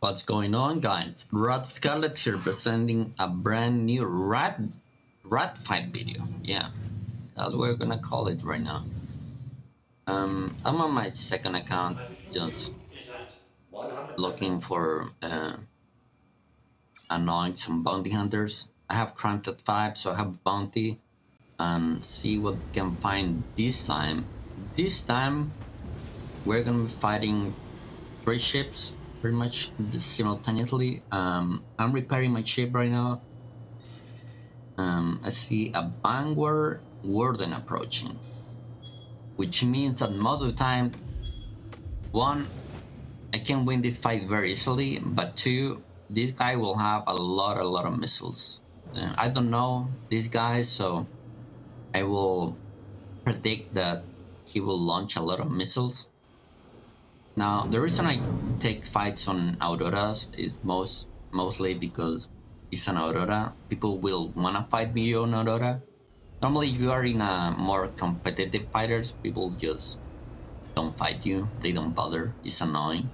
What's going on, guys? Rat Scarlet here presenting a brand new rat fight video. Yeah, that's what we're gonna call it right now. I'm on my second account, just Is at 100%. looking for annoying some bounty hunters. I have crimed at 5, so I have bounty and see what we can find this time. This time we're gonna be fighting 3 ships pretty much simultaneously. I'm repairing my ship right now. I see a Vanguard Warden approaching, which means that most of the time, one, I can win this fight very easily, but two, this guy will have a lot of missiles. I don't know this guy, so I will predict that he will launch a lot of missiles. Now, the reason I take fights on Auroras is mostly because it's an Aurora. People will wanna fight me on Aurora. Normally, if you are in a more competitive fighters, people just don't fight you. They don't bother. It's annoying.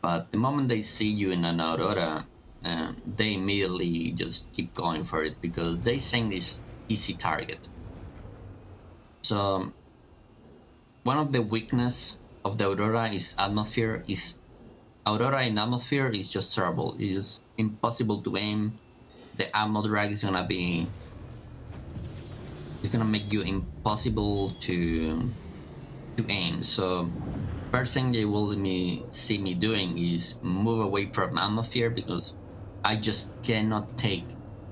But the moment they see you in an Aurora, they immediately just keep going for it because they think it's easy target. So one of the weakness of the Aurora is atmosphere. Is Aurora in atmosphere is just terrible. It is impossible to aim. The ammo drag is gonna be. It's gonna make you impossible to aim. So first thing they will see me doing is move away from atmosphere because I just cannot take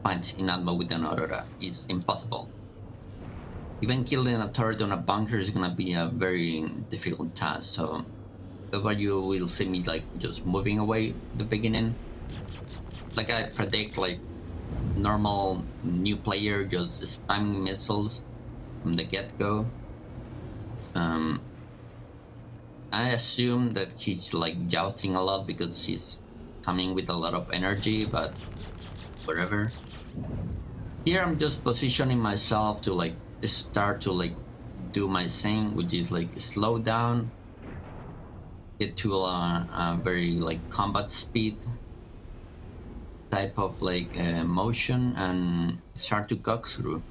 fights in atmo with an Aurora. It's impossible. Even killing a turret on a bunker is gonna be a very difficult task. So that's why you will see me like just moving away at the beginning. Like I predict, like normal new player just spamming missiles from the get-go. I assume that he's like jousting a lot because he's coming with a lot of energy, but whatever. Here I'm just positioning myself to like start to like do my thing, which is like slow down, get to a very like combat speed type of like motion and start to cox through.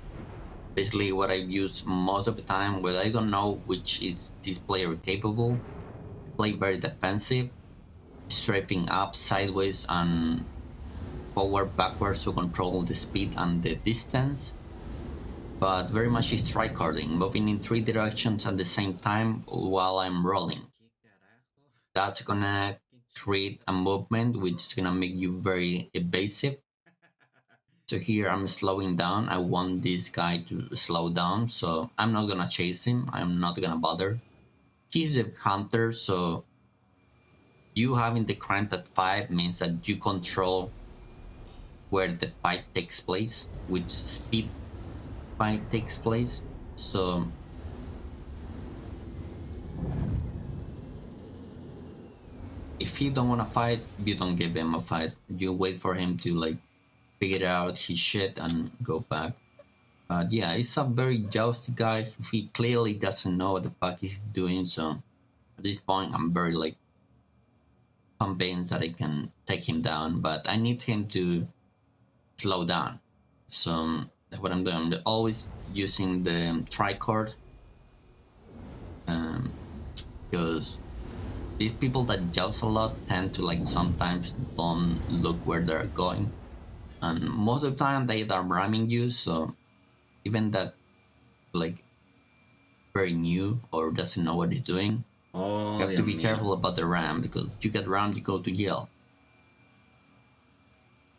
Basically what I use most of the time when I don't know which is this player capable. Play very defensive, strafing up, sideways, and forward, backwards to control the speed and the distance. But very much is tricarding, moving in 3 directions at the same time while I'm rolling. That's gonna create a movement which is gonna make you very evasive. So here I'm slowing down. I want this guy to slow down, so I'm not gonna chase him. I'm not gonna bother. He's the hunter, so you having the crank at 5 means that you control where the fight takes place, which speed fight takes place. So if you don't want to fight, you don't give him a fight. You wait for him to like figure out his shit and go back. But yeah, it's a very jousty guy. He clearly doesn't know what the fuck he's doing. So at this point, I'm very like convinced that I can take him down. But I need him to slow down. So that's what I'm doing. I'm always using the tricord because these people that joust a lot tend to like sometimes don't look where they're going, and most of the time they are ramming you. So even that like very new or doesn't know what he's doing, Oh, you have to Dios be mío. careful about the ram because you get rammed, you go to jail.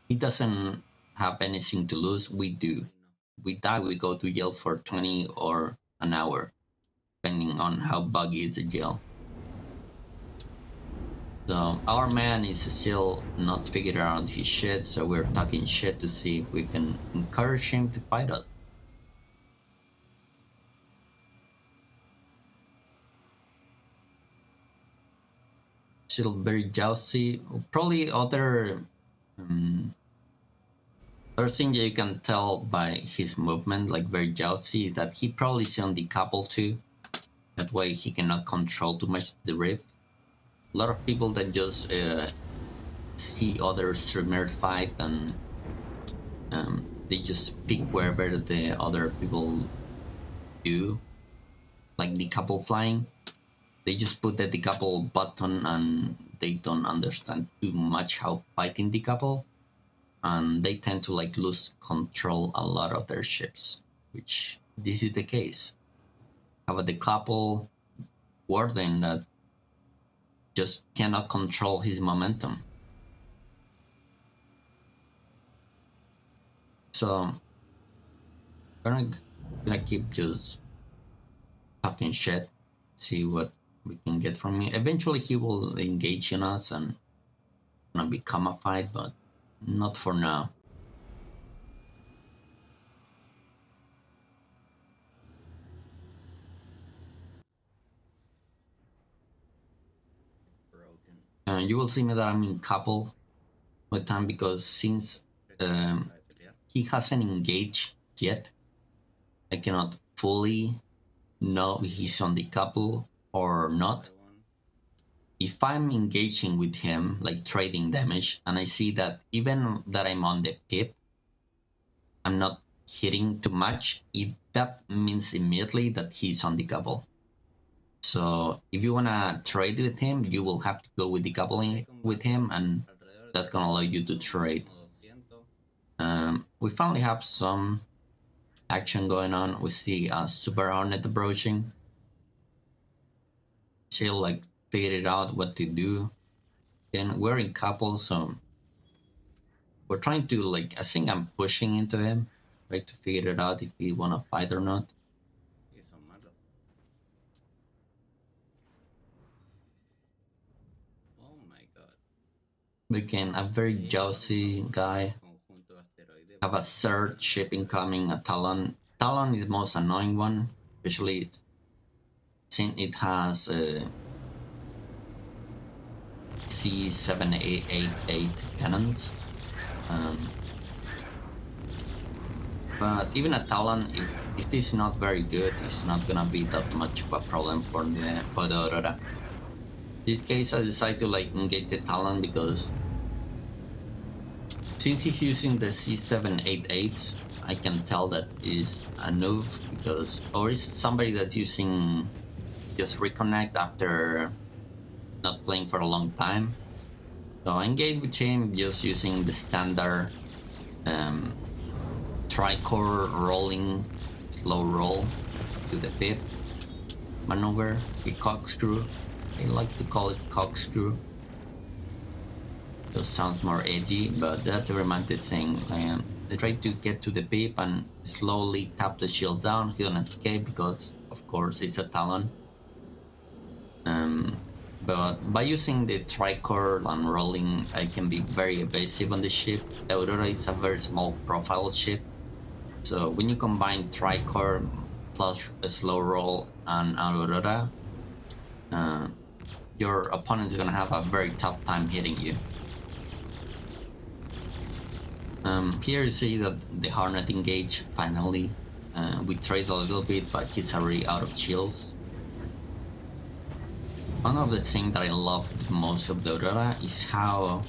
He doesn't have anything to lose. We do. We die, we go to jail for 20 or an hour, depending on how buggy is the jail. So our man is still not figured out his shit, so we're talking shit to see if we can encourage him to fight us. Still very jousty. Probably other thing that you can tell by his movement, like very jousty, that he probably is on the couple too. That way he cannot control too much the rift. A lot of people that just see other streamers fight and they just pick wherever the other people do, like decouple flying. They just put the decouple button and they don't understand too much how fighting decouple, and they tend to like lose control a lot of their ships, which this is the case. Have a decouple warden that just cannot control his momentum. So gonna keep just talking shit, see what we can get from him. Eventually he will engage in us and gonna become a fight, but not for now. You will see me that I'm in couple with time because since he hasn't engaged yet, I cannot fully know if he's on the couple or not. If I'm engaging with him, like trading damage, and I see that even that I'm on the pip, I'm not hitting too much, that means immediately that he's on the couple. So if you wanna trade with him, you will have to go with the coupling with him, and that's gonna allow you to trade. We finally have some action going on. We see a Super Hornet approaching. She'll like figure out what to do. Then we're in couple, so we're trying to like, I think I'm pushing into him, try to figure it out if he wanna fight or not. Again, a very jealousy guy. Have a third ship incoming, a Talon. Talon is the most annoying one, especially since it has a C788 cannons. But even a Talon, if it is not very good, it's not gonna be that much of a problem for the Aurora. In this case, I decided to like engage the Talon because since he's using the C788s, I can tell that is a noob because, or is somebody that's using just reconnect after not playing for a long time. So I engage with him just using the standard tricore rolling, slow roll to the pip maneuver, the corkscrew. I like to call it corkscrew. It sounds more edgy, but that's a romantic thing. I try to get to the pip and slowly tap the shield down. He don't escape because, of course, it's a Talon. But by using the tricore and rolling, I can be very evasive on the ship. The Aurora is a very small profile ship, so when you combine tricore plus a slow roll and Aurora, your opponent is gonna have a very tough time hitting you. Here you see that the Hornet engage finally. We trade a little bit, but he's already out of shields. One of the things that I love the most of the Aurora is how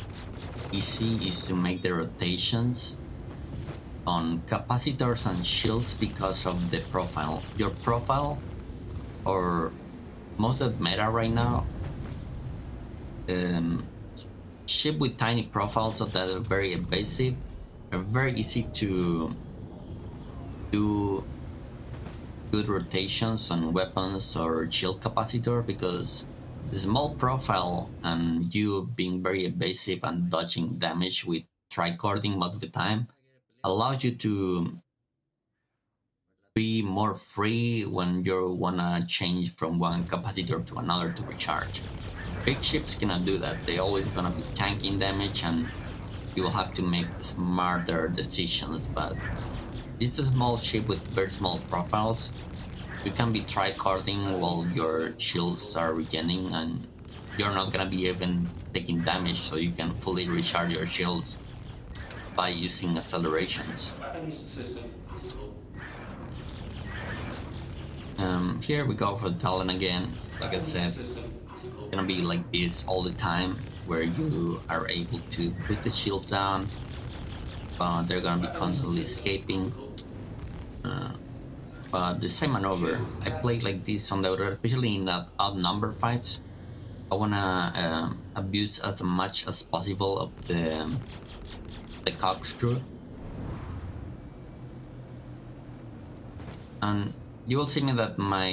easy it is to make the rotations on capacitors and shields because of the profile. Your profile, or most of the meta right now, ship with tiny profiles that are very evasive are very easy to do good rotations on weapons or shield capacitor because the small profile and you being very evasive and dodging damage with tricording most of the time allows you to be more free when you wanna change from one capacitor to another to recharge. Big ships cannot do that. They always gonna be tanking damage and you will have to make smarter decisions, but this is a small ship with very small profiles. You can be tricording while your shields are regenerating and you're not gonna be even taking damage, so you can fully recharge your shields by using accelerations. Here we go for the Talon again. Like I said, gonna be like this all the time, where you are able to put the shield down, they're gonna be constantly escaping. But the same maneuver, I play like this on the Aurora, especially in outnumbered fights. I wanna abuse as much as possible of the corkscrew, and you will see me that my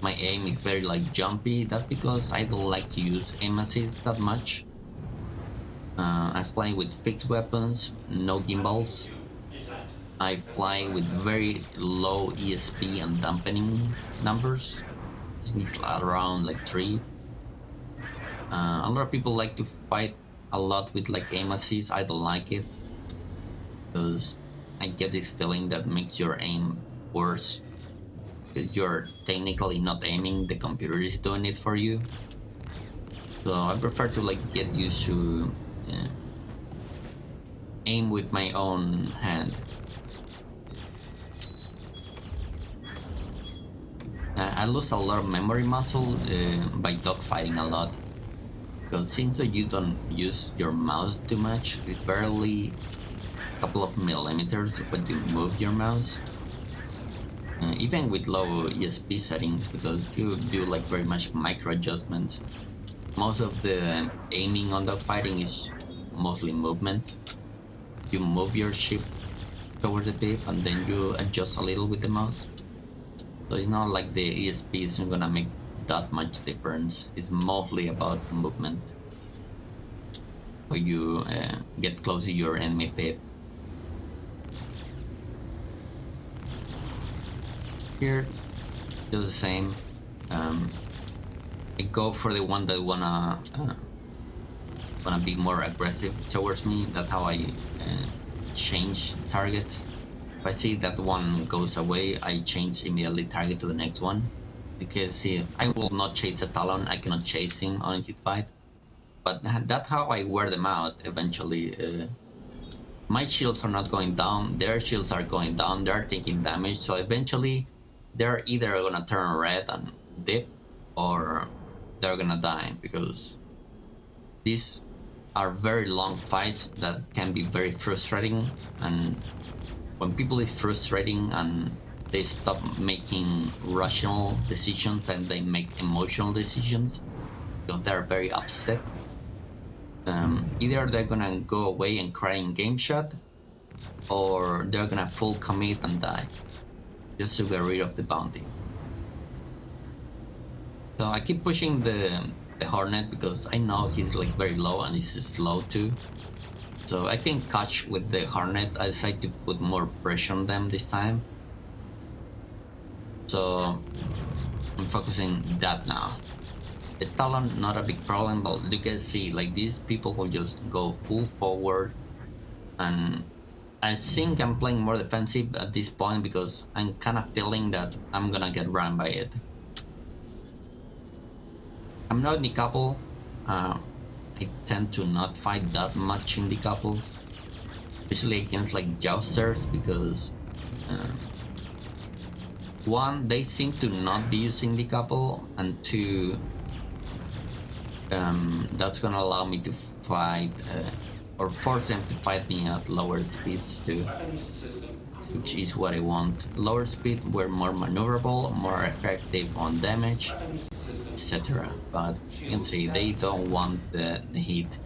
aim is very like jumpy. That's because I don't like to use aim assist that much. I fly with fixed weapons, no gimbals. I fly with very low ESP and dampening numbers. It's around like 3. A lot of people like to fight a lot with like aim assist. I don't like it because I get this feeling that makes your aim worse. You're technically not aiming, the computer is doing it for you. So I prefer to like get used to aim with my own hand. I lose a lot of memory muscle by dogfighting a lot, because since you don't use your mouse too much, it's barely a couple of millimeters when you move your mouse. Even with low ESP settings, because you do like very much micro adjustments. Most of the aiming on dogfighting is mostly movement. You move your ship toward the tip and then you adjust a little with the mouse. So it's not like the ESP isn't gonna make that much difference. It's mostly about movement. When you get close to your enemy pip. Here, just the same. I go for the one that wanna be more aggressive towards me. That's how I change targets. If I see that one goes away, I change immediately target to the next one. Because see, I will not chase a Talon. I cannot chase him on a hit fight. But that's how I wear them out eventually. My shields are not going down. Their shields are going down. They're taking damage. So eventually, they're either gonna turn red and dip, or they're gonna die, because these are very long fights that can be very frustrating. And when people is frustrating and they stop making rational decisions and they make emotional decisions, because they're very upset, either they're gonna go away and cry in game shot, or they're gonna full commit and die just to get rid of the bounty. So I keep pushing the Hornet because I know he's like very low and he's slow too. So I can catch with the Hornet. I decide to put more pressure on them this time. So I'm focusing that now. The Talon, not a big problem, but you can see like these people will just go full forward, and I think I'm playing more defensive at this point because I'm kind of feeling that I'm gonna get run by it. I'm not in decouple. I tend to not fight that much in decouple, especially against like jousters, because one, they seem to not be using decouple, and two, that's gonna allow me to fight or force them to fight me at lower speeds too, which is what I want. Lower speed, we're more maneuverable, more effective on damage, etc. But you can see they don't want the heat.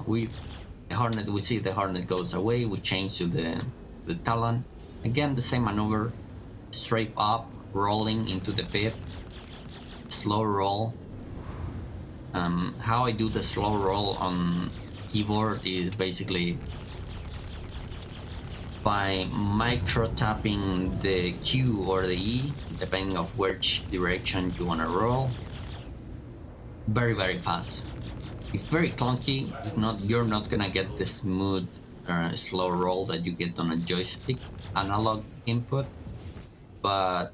We see the Hornet goes away. We change to the Talon. Again, the same maneuver, straight up, rolling into the pit, slow roll. How I do the slow roll on keyboard is basically by micro tapping the Q or the E, depending on which direction you want to roll. Very fast. It's very clunky. You're not gonna get the smooth slow roll that you get on a joystick analog input. But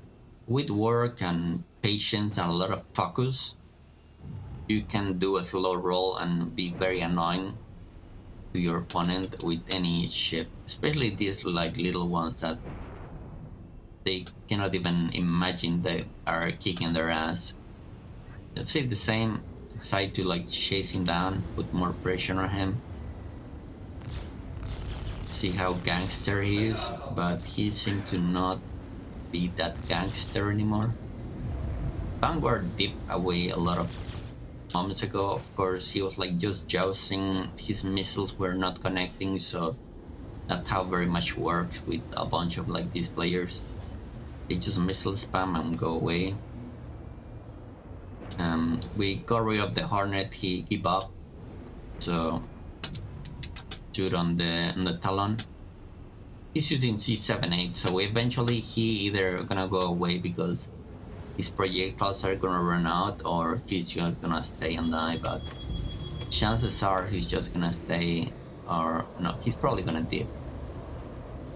with work and patience and a lot of focus, you can do a slow roll and be very annoying to your opponent with any ship, especially these like little ones that they cannot even imagine they are kicking their ass. Let's say the same. Decide to like chase him down, put more pressure on him. See how gangster he is, but he seemed to not be that gangster anymore. Vanguard dipped away a lot of moments ago. Of course, he was like just jousting. His missiles were not connecting, so that's how very much works with a bunch of like these players. They just missile spam and go away. We got rid of the Hornet. He gave up, so shoot on the Talon. He's using C78, so eventually he either gonna go away because his projectiles are gonna run out, or he's just gonna stay and die. But chances are he's just gonna stay, or no, he's probably gonna dip.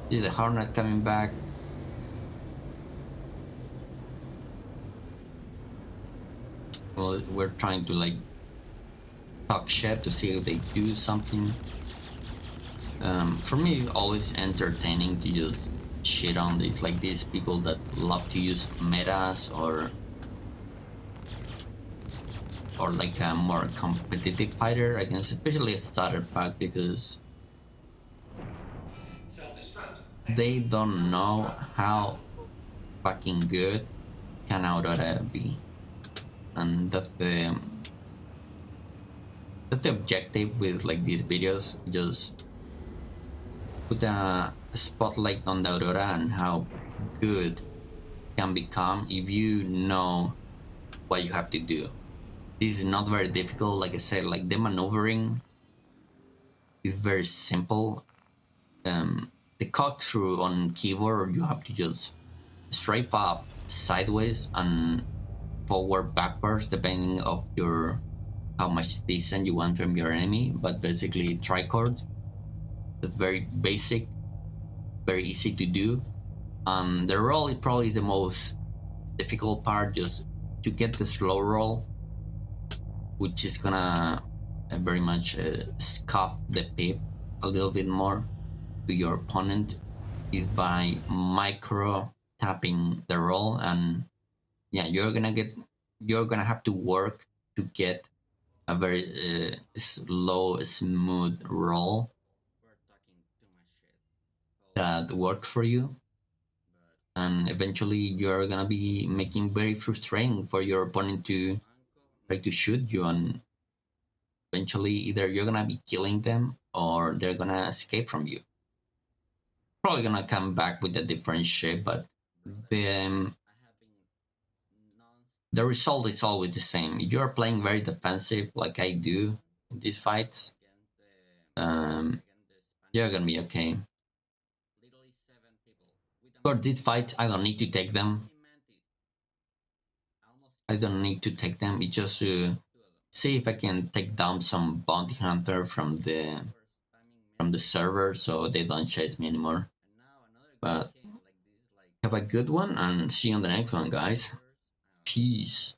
See the Hornet coming back. Well, we're trying to like talk shit to see if they do something. For me, always entertaining to just shit on these people that love to use metas or like a more competitive fighter against, especially a starter pack, because they don't know how fucking good can Aurora be, and that's the objective with like these videos. Just put a spotlight on the Aurora and how good can become if you know what you have to do. This is not very difficult. Like I said, like the maneuvering is very simple. The cut through on keyboard, you have to just strafe up sideways and forward backwards depending of your how much distance you want from your enemy, but basically tricord. That's very basic, very easy to do. The roll is probably the most difficult part, just to get the slow roll, which is gonna very much scuff the pip a little bit more to your opponent, is by micro tapping the roll. And yeah, you're gonna have to work to get a very slow, smooth roll that works for you. And eventually you're gonna be making very frustrating for your opponent to try to shoot you, and eventually either you're gonna be killing them or they're gonna escape from you. Probably gonna come back with a different shape, but the um, the result is always the same. If you're playing very defensive like I do in these fights, um, you're gonna be okay. For these fights, I don't need to take them. I don't need to take them. It's just to see if I can take down some bounty hunter from the server so they don't chase me anymore. But have a good one and see you on the next one, guys. Peace.